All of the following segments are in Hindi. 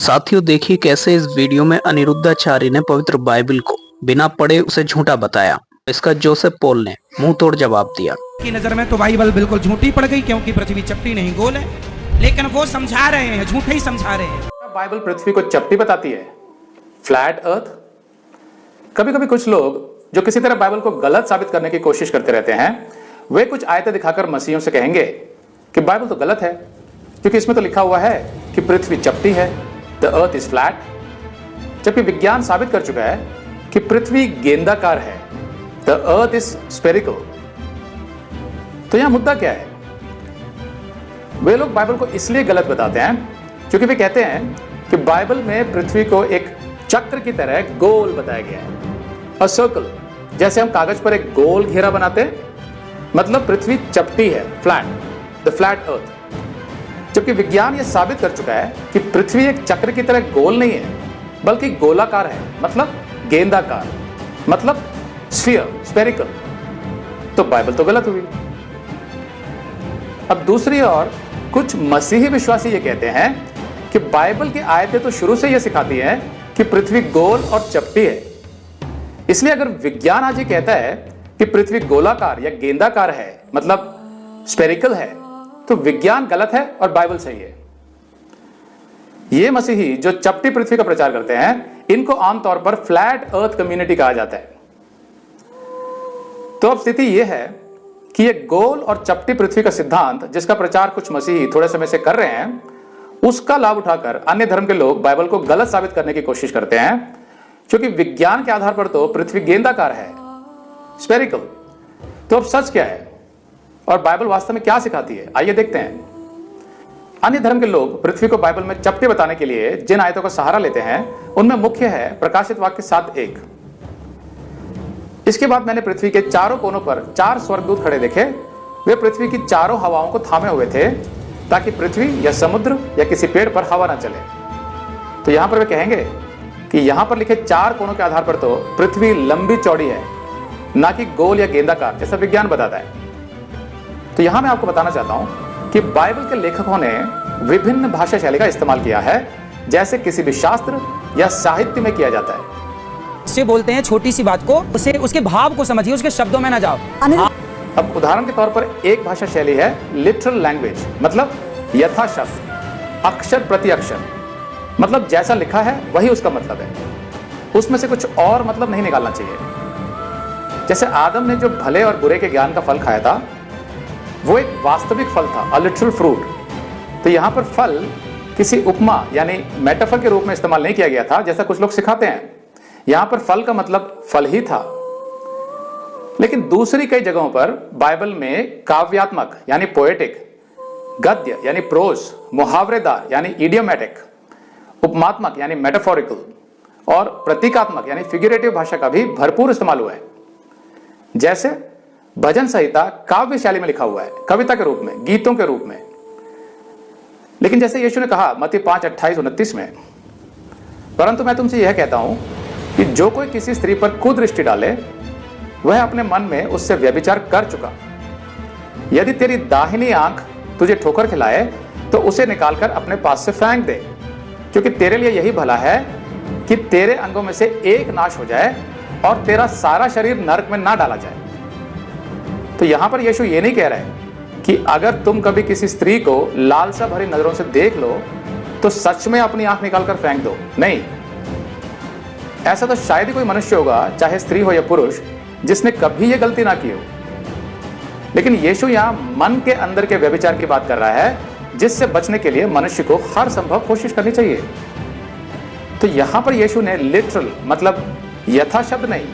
साथियों देखिए कैसे इस वीडियो में अनिरुद्धाचार्य ने पवित्र बाइबल को बिना पढ़े उसे झूठा बताया। इसका जोसेफ पॉल ने मुंह तोड़ जवाब दिया। की नजर में तो बाइबल बिल्कुल झूठी पड़ गई, क्योंकि पृथ्वी चपटी नहीं गोल है, लेकिन वो समझा रहे हैं, झूठे ही समझा रहे हैं। बाइबल पृथ्वी को चपटी बताती है, फ्लैट अर्थ। कभी कभी कुछ लोग जो किसी तरह बाइबल को गलत साबित करने की कोशिश करते रहते हैं, वे कुछ आयतें दिखाकर मसीहियों से कहेंगे कि बाइबल तो गलत है, क्योंकि इसमें तो लिखा हुआ है कि पृथ्वी चपटी है, द अर्थ इज फ्लैट। जबकि विज्ञान साबित कर चुका है कि पृथ्वी गेंदाकार है, द अर्थ इज स्फेरिकल। तो यहां मुद्दा क्या है? वे लोग बाइबल को इसलिए गलत बताते हैं क्योंकि वे कहते हैं कि बाइबल में पृथ्वी को एक चक्र की तरह गोल बताया गया है, अ सर्कल। जैसे हम कागज पर एक गोल घेरा बनाते हैं, मतलब पृथ्वी चपटी है, फ्लैट, द फ्लैट अर्थ। जबकि विज्ञान यह साबित कर चुका है कि पृथ्वी एक चक्र की तरह गोल नहीं है, बल्कि गोलाकार है, मतलब गेंदाकार, मतलब स्फीयर, स्फेरिकल। तो बाइबल तो गलत हुई। अब दूसरी ओर कुछ मसीही विश्वासी ये कहते हैं कि बाइबल की आयतें तो शुरू से यह सिखाती हैं कि पृथ्वी गोल और चपटी है। इसलिए अगर विज्ञान आज ये कहता है कि पृथ्वी गोलाकार या गेंदाकार है, मतलब स्फेरिकल है, तो विज्ञान गलत है और बाइबल सही है। ये मसीही जो चपटी पृथ्वी का प्रचार करते हैं, इनको आमतौर पर फ्लैट अर्थ कम्युनिटी कहा जाता है। तो अब स्थिति यह है कि ये गोल और चपटी पृथ्वी का सिद्धांत, जिसका प्रचार कुछ मसीही थोड़े समय से कर रहे हैं, उसका लाभ उठाकर अन्य धर्म के लोग बाइबल को गलत साबित करने की कोशिश करते हैं, क्योंकि विज्ञान के आधार पर तो पृथ्वी गेंदाकार है, स्फेरिकल। तो अब सच क्या है और बाइबल वास्तव में क्या सिखाती है, आइए देखते हैं। अन्य धर्म के लोग पृथ्वी को बाइबल में चपटी बताने के लिए जिन आयतों का सहारा लेते हैं, उनमें मुख्य है प्रकाशित वाक्य 7:1। इसके बाद मैंने पृथ्वी के चारों कोनों पर 4 स्वर्गदूत खड़े देखे। वे पृथ्वी की चारों हवाओं को थामे हुए थे, ताकि पृथ्वी या समुद्र या किसी पेड़ पर हवा ना चले। तो यहां पर वे कहेंगे कि यहां पर लिखे 4 कोनों के आधार पर तो पृथ्वी लंबी चौड़ी है, ना कि गोल या गेंदाकार जैसा विज्ञान बताता है। तो यहां मैं आपको बताना चाहता हूं कि बाइबल के लेखकों ने विभिन्न भाषा शैली का इस्तेमाल किया है, जैसे किसी भी शास्त्र या साहित्य में किया जाता है। से बोलते हैं छोटी सी बात को, उसे उसके भाव को समझिए, उसके शब्दों में ना जाओ। अब उदाहरण के तौर पर एक भाषा शैली है लिटरल लैंग्वेज, मतलब यथाशब्द, अक्षर प्रति अक्षर, मतलब जैसा लिखा है वही उसका मतलब है, उसमें से कुछ और मतलब नहीं निकालना चाहिए। जैसे आदम ने जो भले और बुरे के ज्ञान का फल खाया था, वो एक वास्तविक फल था, अ लिटरल फ्रूट। तो यहां पर फल किसी उपमा यानी मेटाफर के रूप में इस्तेमाल नहीं किया गया था, जैसा कुछ लोग सिखाते हैं। यहां पर फल का मतलब फल ही था। लेकिन दूसरी कई जगहों पर बाइबल में काव्यात्मक यानी पोएटिक, गद्य यानी प्रोज, मुहावरेदार यानी इडियोमैटिक, उपमात्मक यानी मेटाफोरिकल और प्रतीकात्मक यानी फिगरेटिव भाषा का भी भरपूर इस्तेमाल हुआ है। जैसे भजन संहिता काव्य शैली में लिखा हुआ है, कविता के रूप में, गीतों के रूप में। लेकिन जैसे यीशु ने कहा मत्ती 5:28-29 में, परंतु मैं तुमसे यह कहता हूं कि जो कोई किसी स्त्री पर कुदृष्टि डाले, वह अपने मन में उससे व्यभिचार कर चुका। यदि तेरी दाहिनी आंख तुझे ठोकर खिलाए, तो उसे निकालकर अपने पास से फेंक दे, क्योंकि तेरे लिए यही भला है कि तेरे अंगों में से एक नाश हो जाए और तेरा सारा शरीर नरक में ना डाला जाए। तो यहां पर यीशु ये नहीं कह रहा है कि अगर तुम कभी किसी स्त्री को लालसा भरी नजरों से देख लो तो सच में अपनी आंख निकालकर फेंक दो। नहीं, ऐसा तो शायद ही कोई मनुष्य होगा, चाहे स्त्री हो या पुरुष, जिसने कभी यह गलती ना की हो। लेकिन यीशु यहां मन के अंदर के व्यभिचार की बात कर रहा है, जिससे बचने के लिए मनुष्य को हर संभव कोशिश करनी चाहिए। तो यहां पर यीशु ने लिटरल मतलब यथा शब्द नहीं,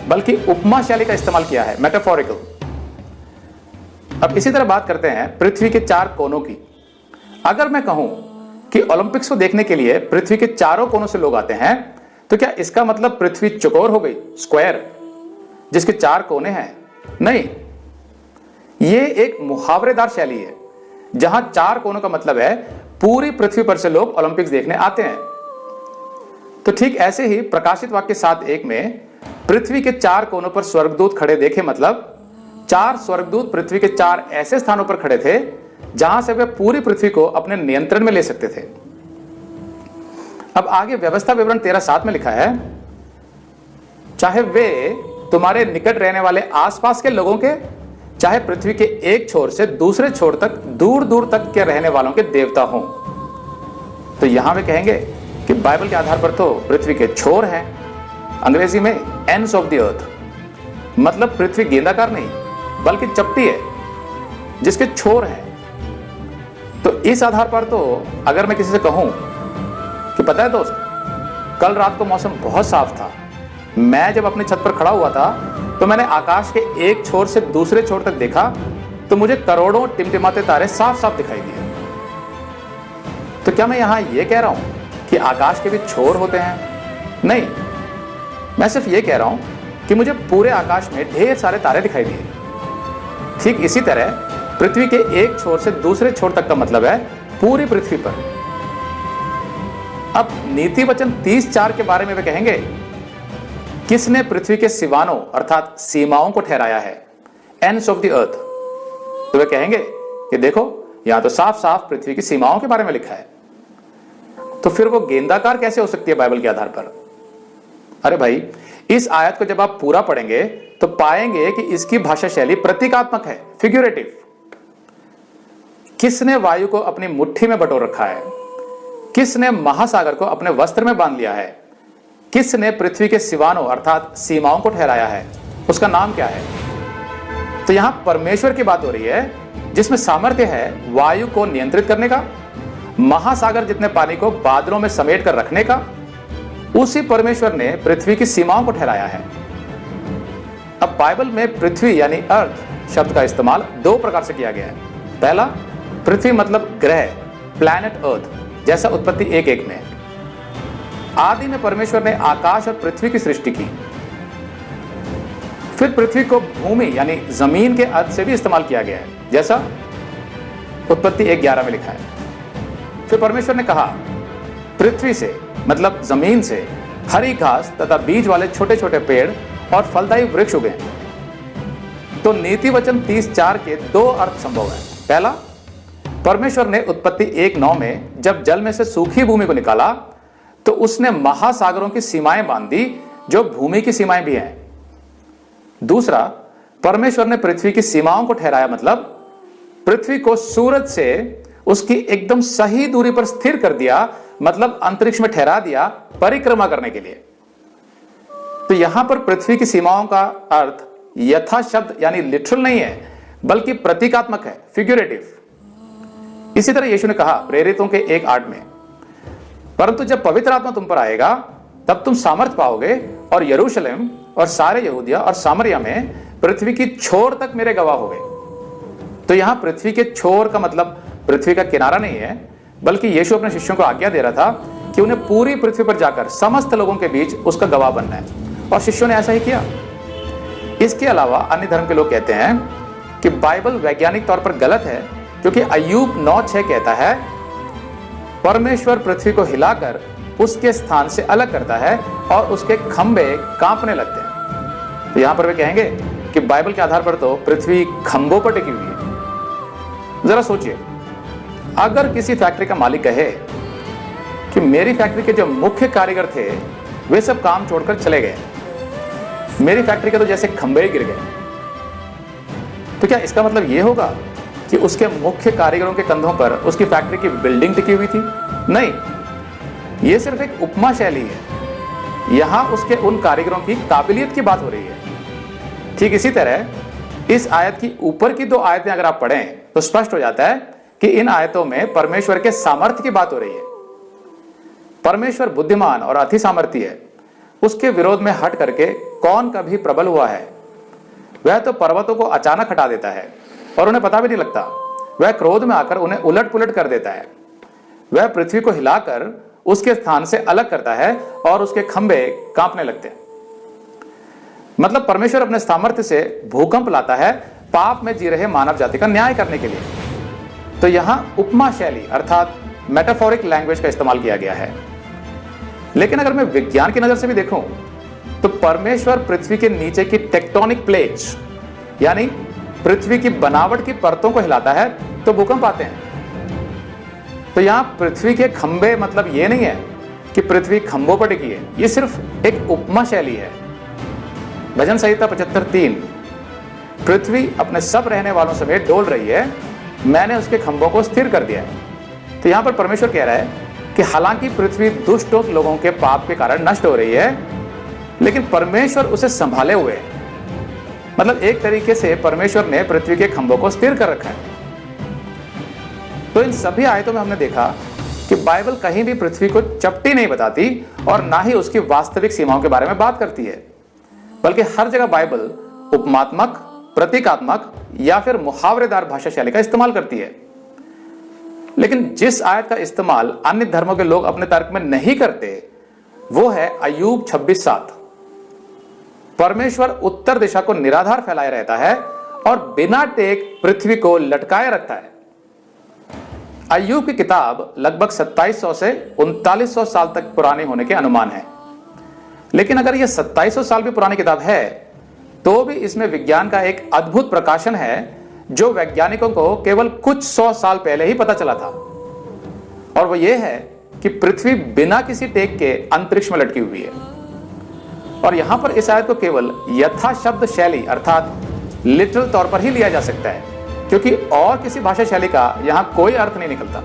बल्कि उपमा शैली का इस्तेमाल किया है, मेटाफोरिकल। अब इसी तरह बात करते हैं पृथ्वी के 4 कोनों की। अगर मैं कहूं कि ओलंपिक्स को देखने के लिए पृथ्वी के चारों कोनों से लोग आते हैं, तो क्या इसका मतलब पृथ्वी चौकोर हो गई, स्क्वायर, जिसके 4 कोने हैं? नहीं, यह एक मुहावरेदार शैली है, जहां 4 कोनों का मतलब है पूरी पृथ्वी पर से लोग ओलंपिक्स देखने आते हैं। तो ठीक ऐसे ही प्रकाशित वाक्य 7:1 में पृथ्वी के 4 कोनों पर स्वर्गदूत खड़े देखे, मतलब 4 स्वर्गदूत पृथ्वी के 4 ऐसे स्थानों पर खड़े थे जहां से वे पूरी पृथ्वी को अपने नियंत्रण में ले सकते थे। अब आगे व्यवस्था विवरण 13:7 में लिखा है, चाहे वे तुम्हारे निकट रहने वाले आसपास के लोगों के, चाहे पृथ्वी के एक छोर से दूसरे छोर तक दूर दूर तक के रहने वालों के देवता हों। तो यहां वे कहेंगे कि बाइबल के आधार पर तो पृथ्वी के छोर हैं, अंग्रेजी में एंड्स ऑफ द अर्थ, मतलब पृथ्वी गेंदाकार नहीं बल्कि चपटी है जिसके छोर हैं। तो इस आधार पर तो अगर मैं किसी से कहूं कि पता है दोस्त, कल रात को मौसम बहुत साफ था, मैं जब अपनी छत पर खड़ा हुआ था तो मैंने आकाश के एक छोर से दूसरे छोर तक देखा तो मुझे करोड़ों टिमटिमाते तारे साफ साफ दिखाई दिए। तो क्या मैं यहां यह कह रहा हूं कि आकाश के भी छोर होते हैं? नहीं, मैं सिर्फ यह कह रहा हूं कि मुझे पूरे आकाश में ढेर सारे तारे दिखाई दिए। ठीक इसी तरह पृथ्वी के एक छोर से दूसरे छोर तक का मतलब है पूरी पृथ्वी पर। अब नीति वचन 30:4 के बारे में वे कहेंगे, किसने पृथ्वी के सिवानों अर्थात सीमाओं को ठहराया है, एंड्स ऑफ द अर्थ। तो वे कहेंगे कि देखो यहां तो साफ साफ पृथ्वी की सीमाओं के बारे में लिखा है, तो फिर वो गेंदाकार कैसे हो सकती है बाइबल के आधार पर? अरे भाई, इस आयत को जब आप पूरा पढ़ेंगे तो पाएंगे कि इसकी भाषा शैली प्रतीकात्मक है, फिगुरेटिव। किसने वायु को अपनी मुट्ठी में बटोर रखा है? किसने महासागर को अपने वस्त्र में बांध लिया है? किसने पृथ्वी के सिवानों अर्थात सीमाओं को ठहराया है? उसका नाम क्या है? तो यहां परमेश्वर की बात हो रही है जिसमें सामर्थ्य है वायु को नियंत्रित करने का, महासागर जितने पानी को बादलों में समेट कर रखने का। उसी परमेश्वर ने पृथ्वी की सीमाओं को ठहराया है। अब बाइबल में पृथ्वी यानी अर्थ शब्द का इस्तेमाल दो प्रकार से किया गया है। पहला, पृथ्वी मतलब ग्रह, प्लैनेट अर्थ, जैसा उत्पत्ति 1:1 में। आदि में परमेश्वर ने आकाश और पृथ्वी की सृष्टि की। फिर पृथ्वी को भूमि यानी जमीन के अर्थ से भी इस्तेमाल किया गया है, जैसा उत्पत्ति 1:11 में लिखा है। फिर परमेश्वर ने कहा, पृथ्वी से मतलब जमीन से हरी घास तथा बीज वाले छोटे छोटे पेड़ और फलदायी वृक्ष उगे। तो नीति वचन 30:4 के दो अर्थ संभव है। पहला, परमेश्वर ने उत्पत्ति 1:9 में जब जल में से सूखी भूमि को निकाला तो उसने महासागरों की सीमाएं बांध दी जो भूमि की सीमाएं भी हैं। दूसरा, परमेश्वर ने पृथ्वी की सीमाओं को ठहराया, मतलब पृथ्वी को सूरज से उसकी एकदम सही दूरी पर स्थिर कर दिया, मतलब अंतरिक्ष में ठहरा दिया परिक्रमा करने के लिए। तो यहां पर पृथ्वी की सीमाओं का अर्थ यथा शब्द यानी लिटरल नहीं है बल्कि प्रतीकात्मक है, फिगुरेटिव। इसी तरह यीशु ने कहा प्रेरितों के 1:8 में, परंतु जब पवित्र आत्मा तुम पर आएगा तब तुम सामर्थ पाओगे और यरूशलेम और सारे यहूदिया और सामरिया में पृथ्वी की छोर तक मेरे गवाह होगे। तो यहां पृथ्वी के छोर का मतलब पृथ्वी का किनारा नहीं है, बल्कि यीशु अपने शिष्यों को आज्ञा दे रहा था कि उन्हें पूरी पृथ्वी पर जाकर समस्त लोगों के बीच उसका गवाह बनना है, और शिष्यों ने ऐसा ही किया। इसके अलावा अन्य धर्म के लोग कहते हैं कि बाइबल वैज्ञानिक तौर पर गलत है, क्योंकि अय्यूब 9:6 कहता है परमेश्वर पृथ्वी को हिलाकर उसके स्थान से अलग करता है और उसके खंभे कांपने लगते हैं। तो यहां पर वे कहेंगे कि बाइबल के आधार पर तो पृथ्वी खंभों पर टिकी हुई है। जरा सोचिए, अगर किसी फैक्ट्री का मालिक कहे कि मेरी फैक्ट्री के जो मुख्य कारीगर थे वे सब काम छोड़कर चले गए, मेरी फैक्ट्री के तो जैसे खंभे ही गिर गए, तो क्या इसका मतलब यह होगा कि उसके मुख्य कारीगरों के कंधों पर उसकी फैक्ट्री की बिल्डिंग टिकी हुई थी? नहीं, यह सिर्फ एक उपमा शैली है। यहां उसके उन कारीगरों की काबिलियत की बात हो रही है। ठीक इसी तरह इस आयत की ऊपर की दो आयतें अगर आप पढ़ें तो स्पष्ट हो जाता है कि इन आयतों में परमेश्वर के सामर्थ्य की बात हो रही है। परमेश्वर बुद्धिमान और अति सामर्थी है। उसके विरोध में हट करके कौन कभी प्रबल हुआ है? वह तो पर्वतों को अचानक हटा देता है और उन्हें पता भी नहीं लगता। वह क्रोध में आकर उन्हें उलट पुलट कर देता है। वह पृथ्वी को हिलाकर उसके स्थान से अलग करता है और उसके खंभे कांपने लगते हैं। मतलब परमेश्वर अपने सामर्थ्य से भूकंप लाता है पाप में जी रहे मानव जाति का न्याय करने के लिए। तो यहां उपमा शैली अर्थात मेटाफोरिक लैंग्वेज का इस्तेमाल किया गया है। लेकिन अगर मैं विज्ञान की नजर से भी देखूं तो परमेश्वर पृथ्वी के नीचे की टेक्टोनिक प्लेट्स यानी पृथ्वी की बनावट की परतों को हिलाता है तो भूकंप आते हैं। तो यहां पृथ्वी के खंभे मतलब ये नहीं है कि पृथ्वी खंभों पर टिकी है, ये सिर्फ एक उपमा शैली है। भजन संहिता 75:3, पृथ्वी अपने सब रहने वालों समेत डोल रही है, मैंने उसके खंभों को स्थिर कर दिया है। तो यहां पर परमेश्वर कह रहा है कि हालांकि पृथ्वी दुष्ट लोगों के पाप के कारण नष्ट हो रही है, लेकिन परमेश्वर उसे संभाले हुए है। मतलब एक तरीके से परमेश्वर ने पृथ्वी के खंभों को स्थिर कर रखा है। तो इन सभी आयतों में हमने देखा कि बाइबल कहीं भी पृथ्वी को चपटी नहीं बताती और ना ही उसकी वास्तविक सीमाओं के बारे में बात करती है, बल्कि हर जगह बाइबल उपमात्मक, प्रतीकात्मक या फिर मुहावरेदार भाषा शैली का इस्तेमाल करती है। लेकिन जिस आयत का इस्तेमाल अन्य धर्मों के लोग अपने तर्क में नहीं करते, वो है अय्यूब 26:7। परमेश्वर उत्तर दिशा को निराधार फैलाए रहता है और बिना टेक पृथ्वी को लटकाए रखता है। अय्यूब की किताब लगभग 2700 से 3900 साल तक पुरानी होने के अनुमान है। लेकिन अगर यह 2700 साल भी पुरानी किताब है, तो भी इसमें विज्ञान का एक अद्भुत प्रकाशन है जो वैज्ञानिकों को केवल कुछ 100 साल पहले ही पता चला था। और वो ये है कि पृथ्वी बिना किसी टेक के अंतरिक्ष में लटकी हुई है। और यहां पर इस आयत को केवल यथा शब्द शैली अर्थात लिटरल तौर पर ही लिया जा सकता है, क्योंकि और किसी भाषा शैली का यहां कोई अर्थ नहीं निकलता।